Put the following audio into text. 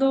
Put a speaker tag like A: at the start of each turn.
A: 2